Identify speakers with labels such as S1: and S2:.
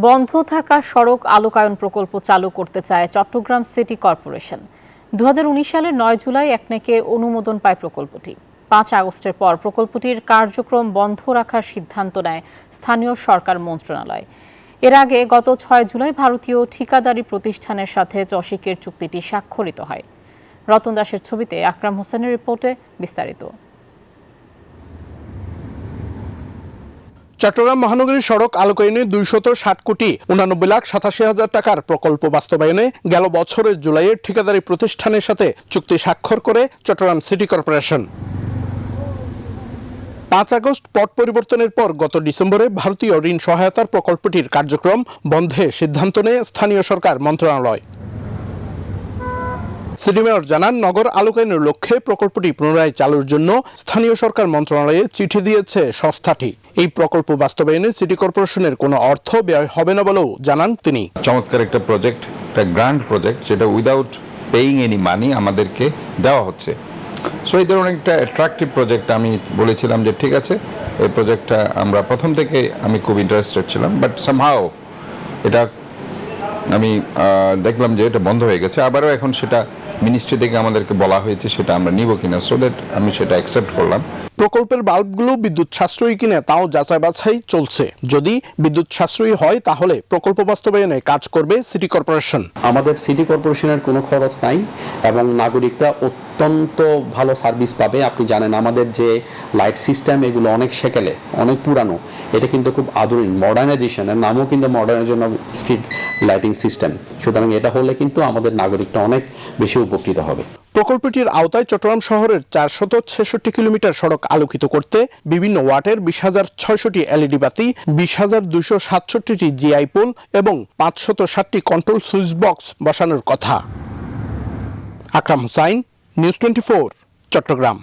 S1: বন্ধ থাকা সড়ক আলোকায়ন প্রকল্প চালু করতে চায় চট্টগ্রাম সিটি কর্পোরেশন। 2019 সালের 9 জুলাই একনেকে অনুমোদন পায় প্রকল্পটি। 5 আগস্টের পর প্রকল্পটির কার্যক্রম বন্ধ রাখার সিদ্ধান্ত নেয় স্থানীয় সরকার মন্ত্রণালয়। এর আগে গত 6 জুলাই ভারতীয় ঠিকাদারি প্রতিষ্ঠানের সাথে চসিকের চুক্তিটি স্বাক্ষরিত হয়। রতন দাসের ছবিতে আকরাম হোসেনের রিপোর্টে বিস্তারিত।
S2: চট্টগ্রাম মহানগরীর সড়ক আলোকায়নে 260 কোটি 89,87,000 টাকার প্রকল্প বাস্তবায়নে গেল বছরের জুলাইয়ে ঠিকাদারি প্রতিষ্ঠানের সাথে চুক্তি স্বাক্ষর করে চট্টগ্রাম সিটি কর্পোরেশন। 5 আগস্ট পট পরিবর্তনের পর গত ডিসেম্বরে ভারতীয় ঋণ সহায়তার প্রকল্পটির কার্যক্রম বন্ধে সিদ্ধান্ত নেয় স্থানীয় সরকার মন্ত্রণালয়। সিটি মেয়র জানান, নগর আলোকায়নের লক্ষ্যে প্রকল্পটি পুনরায় চালুর জন্য স্থানীয় সরকার মন্ত্রণালয়ে চিঠি দিয়েছে সংস্থাটি। এই প্রকল্প বাস্তবায়নে সিটি কর্পোরেশনের কোনো অর্থ ব্যয় হবে না বলেও জানান তিনি।
S3: চমৎকার একটা প্রজেক্ট, একটা গ্র্যান্ড প্রজেক্ট, যেটা উইদাউট পেইং এনি মানি আমাদেরকে দেওয়া হচ্ছে। সো এই ধরনের একটা অ্যাট্রাকটিভ প্রজেক্ট আমি বলেছিলাম যে ঠিক আছে, এই প্রজেক্টটা আমরা প্রথম থেকে আমি খুব ইন্টারেস্টেড ছিলাম, বাট সামহাও এটা আমি দেখলাম যে এটা বন্ধ হয়ে গেছে। আবারও এখন সেটা মিনিস্ট্রি থেকে আমাদেরকে বলা হয়েছে সেটা আমরা নিব কিনা, সো দ্যাট আমি সেটা অ্যাকসেপ্ট করলাম।
S2: প্রকল্পের বাল্বগুলো বিদ্যুৎ সাশ্রয়ী কিনা তাও যাচাই বাছাই চলছে। যদি বিদ্যুৎ সাশ্রয়ী হয় তাহলে প্রকল্প বাস্তবায়নে কাজ করবে সিটি কর্পোরেশন।
S4: আমাদের সিটি কর্পোরেশনের কোনো খরচ নাই এবং নাগরিকরা অত্যন্ত ভালো সার্ভিস পাবে। আপনি জানেন আমাদের যে লাইট সিস্টেম এগুলো অনেক সেকেলে, অনেক পুরানো। এটা কিন্তু খুব আধুনিক মডার্নাইজেশনের নামও কিন্তু modernisation of street lighting system. সুতরাং এটা হলে কিন্তু আমাদের নাগরিকটা অনেক বেশি উপকৃত হবে।
S2: প্রকল্পটির আওতায় চট্টগ্রাম শহরের 466 কিলোমিটার সড়ক আলোকিত করতে বিভিন্ন ওয়াটের 20,600টি এলইডি বাতি, 20,267টি জিআই পোল এবং 560টি কন্ট্রোল সুইচ বক্স বসানোর কথা। আকরাম হোসাইন, নিউজ 24, চট্টগ্রাম।